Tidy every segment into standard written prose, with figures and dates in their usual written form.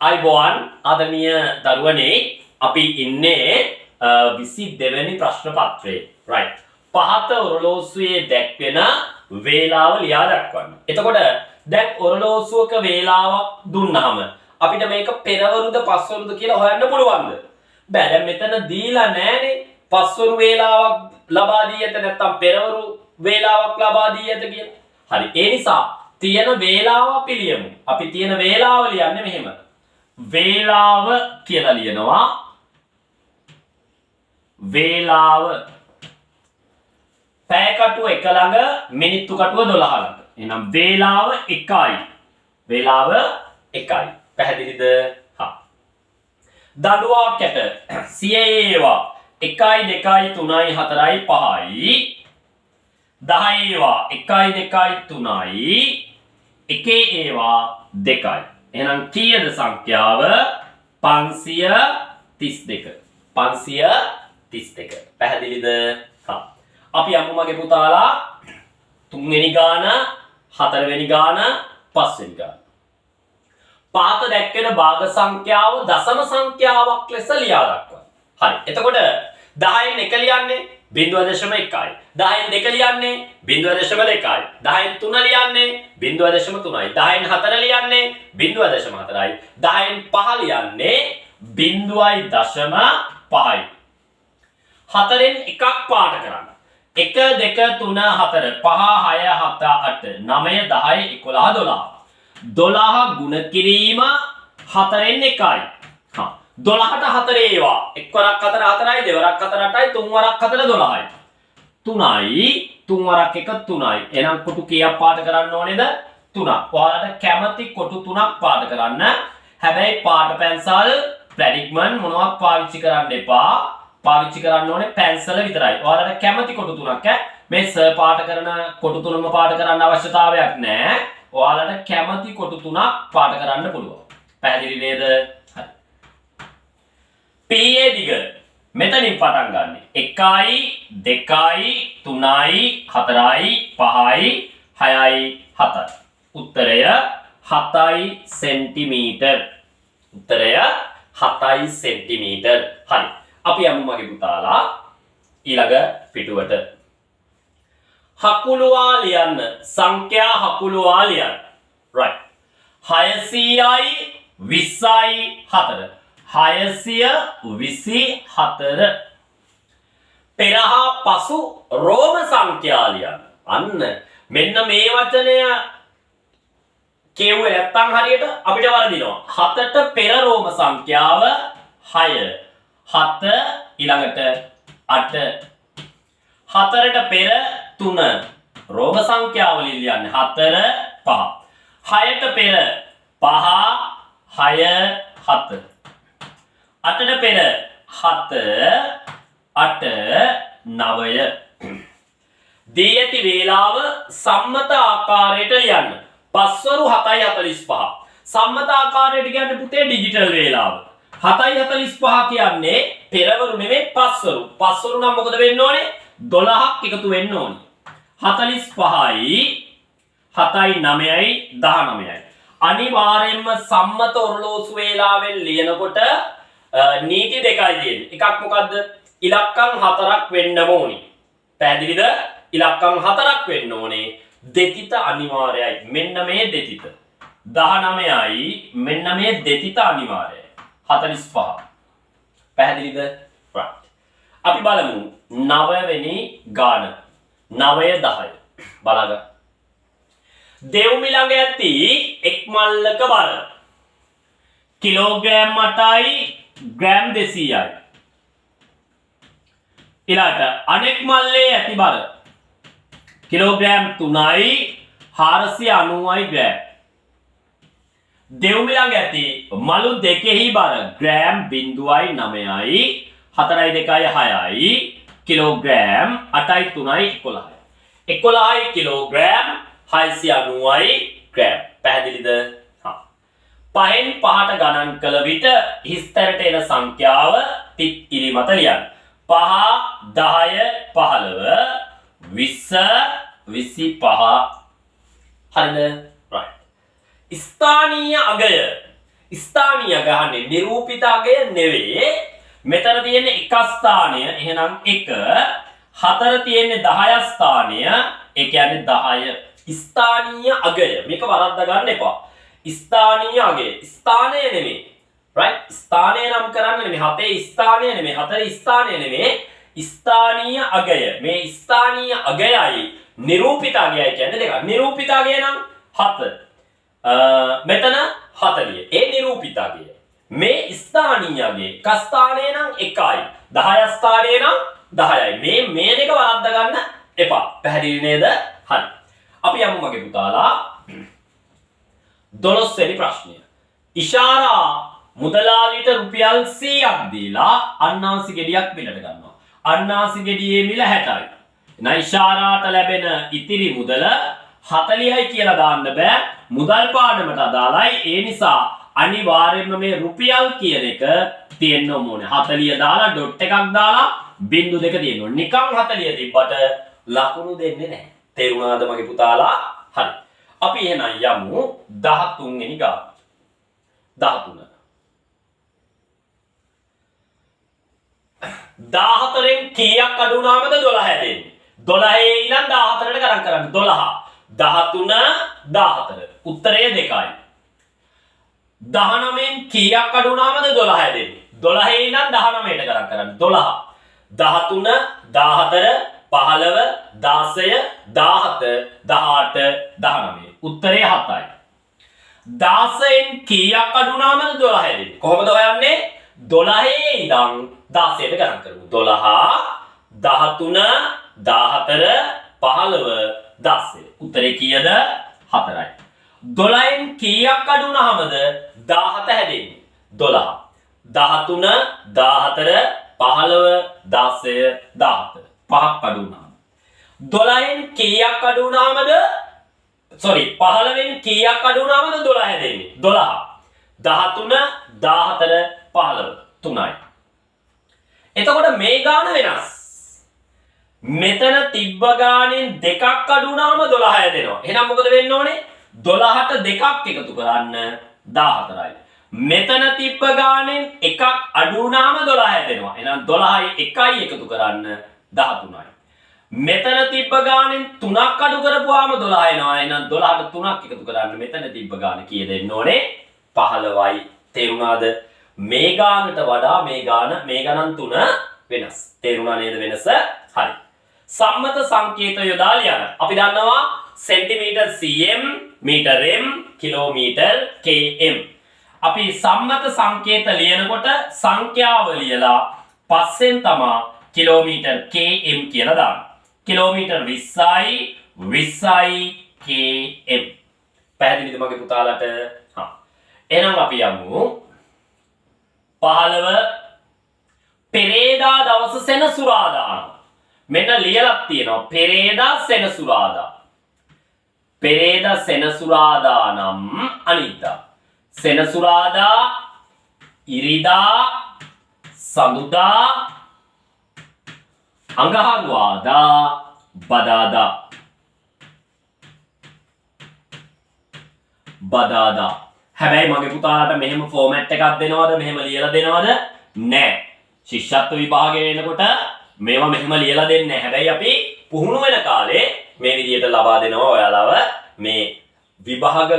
අයිබෝන් ආදරණීය දරුවනේ අපි ඉන්නේ 22 වෙනි ප්‍රශ්න පත්‍රයේ right පහත ඔරලෝසුවේ දැක්වෙන වේලාව ලියා දක්වන්න. එතකොට දැන් ඔරලෝසුවක වේලාවක් දුන්නාම අපිට මේක පෙරවරුද පස්වරුද කියලා හොයන්න පුළුවන්ද? බෑ. දැන් මෙතන දීලා නැහනේ පස්වරු වේලාවක් ලබා දී ඇත නැත්නම් පෙරවරු වේලාවක් ලබා දී ඇත කියලා. හරි. ඒ නිසා තියෙන වේලාව අපි ලියමු. අපි තියෙන වේලාව ලියන්නේ මෙහෙම. වේලාව කියලා ලියනවා. වේලාව පැය කටුව 1 ළඟ මිනිත්තු කටුව 12 ළඟ. එහෙනම් වේලාව 1යි. වේලාව 1යි. පැහැදිලිද? හා. දඬුවම් කැට සියයේ ඒවා 1යි 2යි 3යි 4යි 5යි 10 ඒවා 1යි 2යි 3යි එකේ ඒවා 2යි. එහෙනම් කීයද සංඛ්‍යාව? 532. 532. පැහැදිලිද? හා. අපි යමු මගේ පුතාලා 3 වෙනි ගාන, 4 වෙනි ගාන, 5 වෙනි ගාන. පහත දැක්වෙන භාග සංඛ්‍යාව දශම සංඛ්‍යාවක් ලෙස ලියා දක්වන්න. හරි. එතකොට 10න් 1 ලියන්නේ 0.1යි. 10න් 2 ලියන්නේ 0.2යි. 10න් 3 ලියන්නේ 0.3යි. 10න් 4 ලියන්නේ 0.4යි. 10න් 5 ලියන්නේ 0.5යි. 4න් එකක් පාට කරන්න. 1 2 3 4 5 6 7 8 9 10 11 12 ගුණ කිරීම 4න් 1යි. හා 12ට 4 ඒවා 1 වරක් 4 4යි 2 වරක් 4 8යි 3 වරක් 4 12යි 3යි 3 වරක් 1 3යි. එහෙනම් කොටු කීයක් පාට කරන්න ඕනේද? 3ක්. ඔයාලට කැමති කොටු 3ක් පාට කරන්න. හැබැයි පාට පැන්සල් ප්‍රැඩිග්මන් මොනවත් පාවිච්චි කරන්න එපා. පාවිච්චි කරන්න ඕනේ පැන්සල විතරයි. ඔයාලට කැමති කොටු 3ක් මේ සර් පාට කරන කොටු 3ම පාට කරන්න අවශ්‍යතාවයක් නැහැ. ඔයාලට කැමති කොටු 3ක් පාට කරන්න පුළුවන්. පැහැදිලි නේද? හරි. P දිග මෙතනින් පටන් ගන්න. 1යි 2යි 3යි 4යි 5යි 6යි 7යි. උත්තරය 7යි සෙන්ටිමීටර්. උත්තරය 7යි සෙන්ටිමීටර්. හරි. අපි යමු මගේ පුතාලා ඊළඟ පිටුවට. හකුලුවා ලියන්න. සංඛ්‍යා හකුලුවා ලියන්න. right 600යි 20යි 4. 624. පෙර හා පසු රෝම සංඛ්‍යා ලියන්න. අන්න මෙන්න මේ වචනය කියුවේ නැත්තම් හරියට අපිට වරදිනවා. 7ට පෙර රෝම සංඛ්‍යාව 6. 7 ඊළඟට 8. 4ට පෙර 3 රෝම සංඛ්‍යාව ලියන්නේ 4 5. 6ට පෙර 5 6 7. 8ට පෙර 7 8 9. දී ඇති වේලාව සම්මත ආකාරයට ලියන්න. පස්වරු 7:45. සම්මත ආකාරයට කියන්නේ පුතේ ඩිජිටල් වේලාව. 7:45 කියන්නේ පෙරවරු නෙමෙයි පස්වරු. පස්වරු නම් මොකද වෙන්න ඕනේ? 12ක් එකතු වෙන්න ඕනේ. 45යි 7යි 9යි 19යි. අනිවාර්යයෙන්ම සම්මත ඔරලෝසු වේලාවෙන් ලියනකොට නීති දෙකයි තියෙන්නේ. එකක් මොකද්ද? ඉලක්කම් 4ක් වෙන්න ඕනේ. පැහැදිලිද? ඉලක්කම් 4ක් වෙන්න ඕනේ. දෙතිත අනිවාර්යයි. මෙන්න මේ දෙතිත. 19යි මෙන්න මේ දෙතිත අනිවාර්යයි. 45. පැහැදිලිද? right. අපි බලමු 9 වෙනි ගාන. 9 10. බලන්න. දෙව්මි ළඟ ඇති එක් මල්ලක බර කිලෝග්‍රෑම් 8යි ග්‍රෑම් 200යි. ඊළාට අනෙක් මල්ලේ ඇති බර කිලෝග්‍රෑම් 3යි 490යි ග්‍රෑම්. දෙව්මි ළඟ ඇති මලු දෙකෙහි බර ග්‍රෑම් 0.9යි 4යි 2යි 6යි කිලෝග්‍රෑම් 8යි 3යි 11යි. 11යි කිලෝග්‍රෑම් 690යි ග්‍රෑම්. පැහැදිලිද? හා. 5න් 5ට ගණන් කළ විට හිස්තරට එන සංඛ්‍යාව තිත් ඉරි මත ලියන්න. 5 10 15 20 25. හරිද? right. ස්ථානීය අගය ස්ථානීය ගහන්නේ නිරූපිත අගය නෙවෙයි. මෙතන තියෙන්නේ එක ස්ථානය. එහෙනම් 1 4 තියෙන්නේ 10 ස්ථානය. ඒ කියන්නේ 10 ස්ථානීය අගය. මේක වරද්දා ගන්න එපා. ස්ථානීය අගය. ස්ථානය නෙමෙයි. right? ස්ථානය නම් කරන්නේ නෙමෙයි. 7 ස්ථානය නෙමෙයි. 4 ස්ථානය නෙමෙයි. ස්ථානීය අගය. මේ ස්ථානීය අගයයි නිරූපිත අගයයි කියන්නේ දෙකක්. නිරූපිත අගය නම් 7. මෙතන 40. ඒ නිරූපිත අගය. මේ ස්ථානීය අගය. එක ස්ථානය නම් 1යි. 10 ස්ථානය නම් 10යි. මේ දෙක වරද්දා ගන්න එපා. පැහැදිලි නේද? හරි. අපි යමු මගේ පුතාලා 12 වෙනි ප්‍රශ්නය. ඉෂාරා මුදලාලිට රුපියල් 100ක් දීලා අන්නාසි ගෙඩියක් මිලට ගන්නවා. අන්නාසි ගෙඩියේ මිල 60යි. එහෙනම් ඉෂාරාට ලැබෙන ඉතිරි මුදල 40යි කියලා දාන්න බෑ. මුදල් පාඩමට අදාළයි. ඒ නිසා අනිවාර්යයෙන්ම මේ රුපියල් කියන එක තියෙන්න ඕනේ. 40 දාලා ඩොට් එකක් දාලා බිංදු දෙක තියෙන්න ඕනේ. නිකන් 40 තිබ්බට ලකුණු දෙන්නේ නැහැ. තේරුණාද මගේ පුතාලා? හරි. අපි එහෙනම් යමු 13 වෙනි ගාන. 13 14න් කීයක් අඩු වුණාමද 12 හැදෙන්නේ? 12 ඉඳන් 14ට ගණන් කරන්න. 12 13 14. උත්තරය 2යි. 19න් කීයක් අඩු වුණාමද 12 හැදෙන්නේ? 12 ඉඳන් 19ට ගණන් කරන්න. 12 13 14 15 16 17 18 19. උත්තරය 7යි. 16න් කීයක් අඩු වුණාමද 12 හැදෙන්නේ? කොහොමද හොයන්නේ? 12 ඉඳන් 16ට ගණන් කරමු. 12 13 14 15 16. උත්තරේ කීයද? 4යි. 12න් කීයක් අඩු වුණාමද 17 හැදෙන්නේ? 12 13 14 15 16 17. 5ක් අඩු වුණාම 12න් කීයක් අඩු වුණාමද 15න් කීයක් අඩු වුණාමද 12 හැදෙන්නේ? 12 13 14 15 3යි. එතකොට මේ ගාන වෙනස්. මෙතන තිබ්බ ගානෙන් දෙකක් අඩු වුණාම 12 හැදෙනවා. එහෙනම් මොකද වෙන්න ඕනේ? 12ට දෙකක් එකතු කරන්න 14යි. මෙතන තිබ්බ ගානෙන් එකක් අඩු වුණාම 12 හැදෙනවා. එහෙනම් 12යි 1යි එකතු කරන්න 13යි. මෙතන තිබ්බ ගානෙන් 3ක් අඩු කරපුවාම 12 එනවා. එහෙනම් 12ට 3ක් එකතු කරන්න මෙතන තිබ්බ ගාන කීයද එන්න ඕනේ? 15යි. තේරුණාද? මේ ගානට වඩා මේ ගණන් 3 වෙනස්. තේරුණා නේද වෙනස? හරි. සම්මත සංකේත යොදා ලියන්න. අපි දන්නවා centimetre cm, metre m, kilometre km. අපි සම්මත සංකේත ලියනකොට සංඛ්‍යාව ලියලා පස්සෙන් තමා කිලෝමීටර් km කියලා දාන්න. කිලෝමීටර් 20යි 20යි km. පැහැදිලිද මගේ පුතාලට? හා. එහෙනම් අපි යමු 15 පෙරේදා දවස සෙනසුරාදා. මෙන්න ලියලා තියෙනවා පෙරේදා සෙනසුරාදා. පෙරේදා සෙනසුරාදා නම් අනිද්දා. සෙනසුරාදා ඉරිදා සඳුදා අඟහරුවාදා බදාදා. බදාදා. හැබැයි මගේ පුතාලට මෙහෙම ෆෝමැට් එකක් දෙනවද? මෙහෙම ලියලා දෙනවද? නෑ. ශිෂ්‍යත්ව විභාගයේ එනකොට මේවා මෙහෙම ලියලා දෙන්නේ නැහැ. හැබැයි අපි පුහුණු වෙන කාලේ මේ විදිහට ලබා දෙනවා ඔයාලව මේ විභාග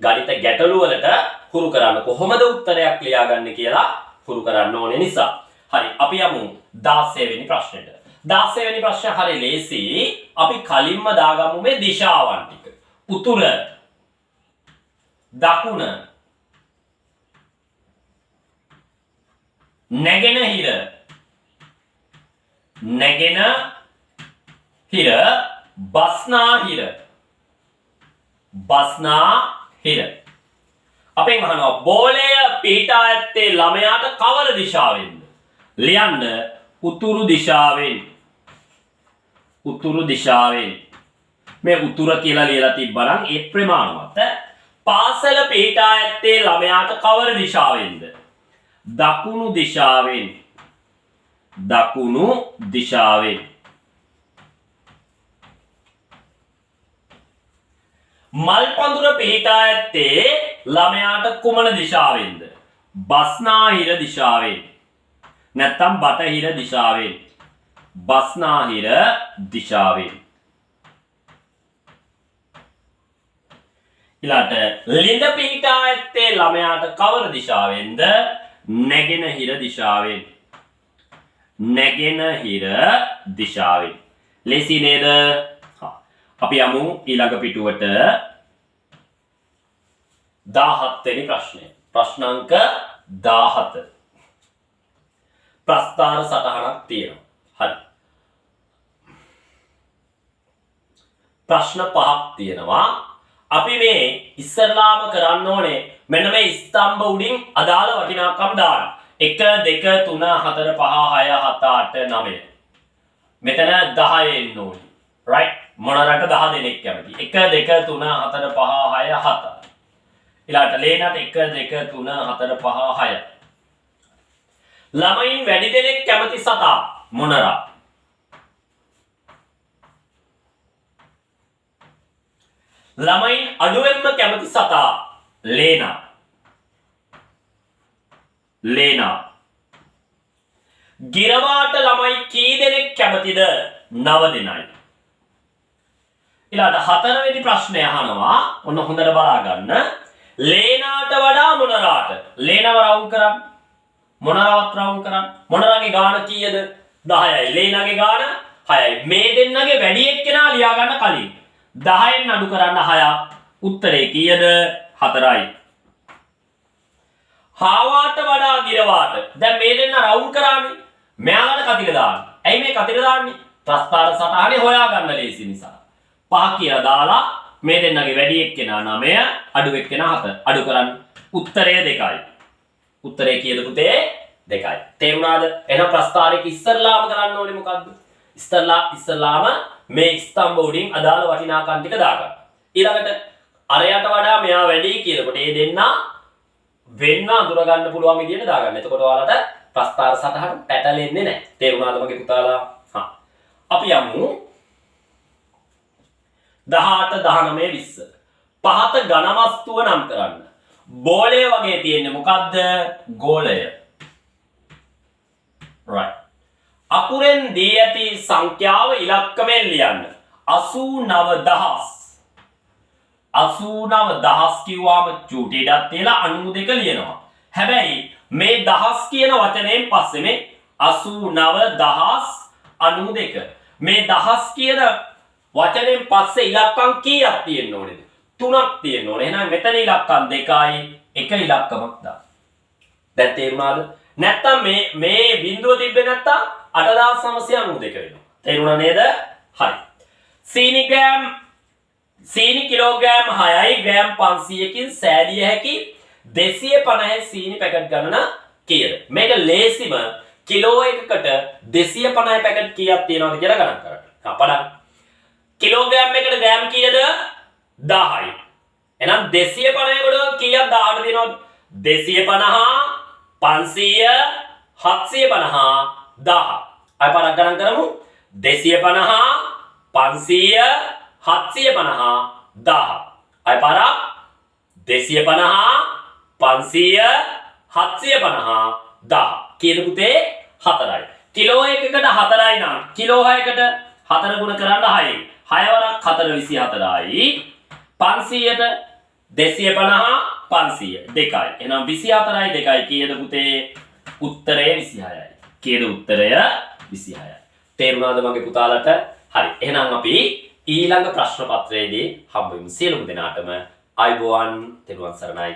ගණිත ගැටළු වලට හුරු කරන්න. කොහොමද උත්තරයක් ලියාගන්නේ කියලා හුරු කරන්න ඕනේ නිසා. හරි අපි යමු 16 වෙනි ප්‍රශ්නෙට. 16 වෙනි ප්‍රශ්න හරි ලේසි. අපි කලින්ම දාගමු මේ දිශාවන් ටික. උතුර දකුණ නැගෙනහිර බස්නාහිර අපෙන් අහනවා බෝලය පිහිටා ඇත්තේ ළමයාට කවර දිශාවෙන්ද? ලියන්න උතුරු දිශාවෙන්. මේ උතුර කියලා ලියලා තිබ්බනම් ඒ ප්‍රමාණවත්. පාසල පිහිටා ඇත්තේ ළමයාට කවර දිශාවෙන්ද? දකුණු දිශාවෙන්. මල් පඳුර පිහිටා ඇත්තේ ළමයාට කුමන දිශාවෙන්ද? බස්නාහිර දිශාවෙන්. නැත්තම් බටහිර දිශාවෙන්. බස්නාහිර දිශාවෙන්. ඊළඟට ලිඳ පිහිටා ඇත්තේ ළමයාට කවර දිශාවෙන්ද? නැගෙනහිර දිශාවෙන්. නැගෙනහිර දිශාවෙන්. ලේසි නේද? අපි යමු ඊළඟ පිටුවට 17 වෙනි ප්‍රශ්නය. ප්‍රශ්නාංක 17. ප්‍රස්ථාර සටහනක් තියෙනවා. හරි. ප්‍රශ්න 5ක් තියෙනවා. අපි මේ ඉස්සරලාම කරන්න ඕනේ මෙන්න මේ ස්තම්භ උඩින් අදාළ වටිනාකම් දාන්න. 1 2 3 4 5 6 7 8 9. මෙතන 10 එන්න ඕනේ. right? මොනරට 10 දෙනෙක් කැමති. 1 2 3 4 5 6 7. ඊළාට ලේනට 1 2 3 4 5 6. ළමයින් වැඩි දෙනෙක් කැමති සතා මොනරා? ළමයින් අඩුවෙන්ම කැමති සතා ලේනා. ලේනා. ගිරවාට ළමයි කී දෙනෙක් කැමතිද? 9 දෙනයි. ඊළඟ 4 වෙනි ප්‍රශ්නය අහනවා. ඔන්න හොඳට බලා ගන්න. ලේනාට වඩා මොනරාට? ලේනව රවුම් කරන්න. මොනරාවත් රවුම් කරන්න. මොනරාගේ ගාණ කීයද? 10යි. ලේනාගේ ගාණ 6යි. මේ දෙන්නගේ වැඩි එක්කෙනා ලියා ගන්න කලින් 10න් අඩු කරන්න 6ක්. උත්තරේ කීයද? 4යි. හාවාට වඩා ගිරවාට. දැන් මේ දෙන්න රවුම් කරානේ. මෙයාලට කතිර දාන්න. ඇයි මේ කතිර දාන්නේ? ප්‍රස්ථාර සටහනේ හොයා ගන්න ලේසි නිසා. 5 කියලා දාලා මේ දෙන්නගේ වැඩි එක්කෙනා 9, අඩු එක්කෙනා 7. අඩු කරන්න. උත්තරය 2යි. උත්තරේ කීයද පුතේ? 2යි. තේරුණාද? එහෙනම් ප්‍රස්ථාරයක ඉස්සරලාම කරන්න ඕනේ මොකද්ද? ඉස්සරලාම මේ ස්තම්භ උඩින් අදාළ වටිනාකම් ටික දාගන්න. ඊළඟට අරයට වඩා මෙයා වැඩි කියනකොට මේ දෙන්න වෙන්න අඳුර ගන්න පුළුවන් විදිහට දාගන්න. එතකොට ඔයාලට ප්‍රස්ථාර සටහන පැටලෙන්නේ නැහැ. තේරුණාද මගේ පුතාලා? හා. අපි යමු 18 19 20. පහත ඝන වස්තුව නම් කරන්න. බෝලය වගේ තියෙන්නේ මොකද්ද? ගෝලය. right. අකුරෙන් දී ඇති සංඛ්‍යාව ඉලක්කමෙන් ලියන්න. 89000. 89000 කිව්වම චූටි ඉඩක් තියලා 92 ලියනවා. හැබැයි මේ 1000 කියන වචනයෙන් පස්සේ මේ 89092 මේ 1000 කියන වචනයෙන් පස්සේ ඉලක්කම් කීයක් තියෙන්න ඕනේද? 3ක් තියෙන්න ඕනේ. එහෙනම් මෙතන ඉලක්කම් 2යි, එක ඉලක්කමක් දාන්න. දැන් තේරුණාද? නැත්තම් මේ බිඳුව තිබ්බේ නැත්තම් 8992 වෙනවා. තේරුණා නේද? හරි. සීනි කිලෝග්‍රෑම් 6යි ග්‍රෑම් 500කින් සෑදිය හැකි 250 සීනි පැකට් ගණන කීයද? මේක ලේසිම කිලෝ එකකට 250 පැකට් කීයක් තියෙනවද කියලා ගණන් කරන්න. බලන්න. කිලෝග්‍රෑම් එකට ග්‍රෑම් කීයද? 10යි. එහෙනම් 250 කොට කීයක් 1000ට දෙනවද? 250 500 750 1000. අය පාරක් ගණන් කරමු. 250 500 750 1000. අය පාරක් 250 500 750 1000. කීයද පුතේ? 4යි. කිලෝ එකකට 4යි නම් කිලෝ 6කට 4 ගුණ කරන්න 6යි. 6 වරක් 4 24යි. 500ට 250 500 2යි. එහෙනම් 24යි 2යි කීයද පුතේ? උත්තරය 26යි. කීයද උත්තරය? 26යි. තේරුණාද මගේ පුතාලට? හරි. එහෙනම් අපි ඊළඟ ප්‍රශ්න පත්‍රයේදී හම්බ වෙමු. සියලුම දෙනාටම අයබෝවන්. තෙරුවන් සරණයි.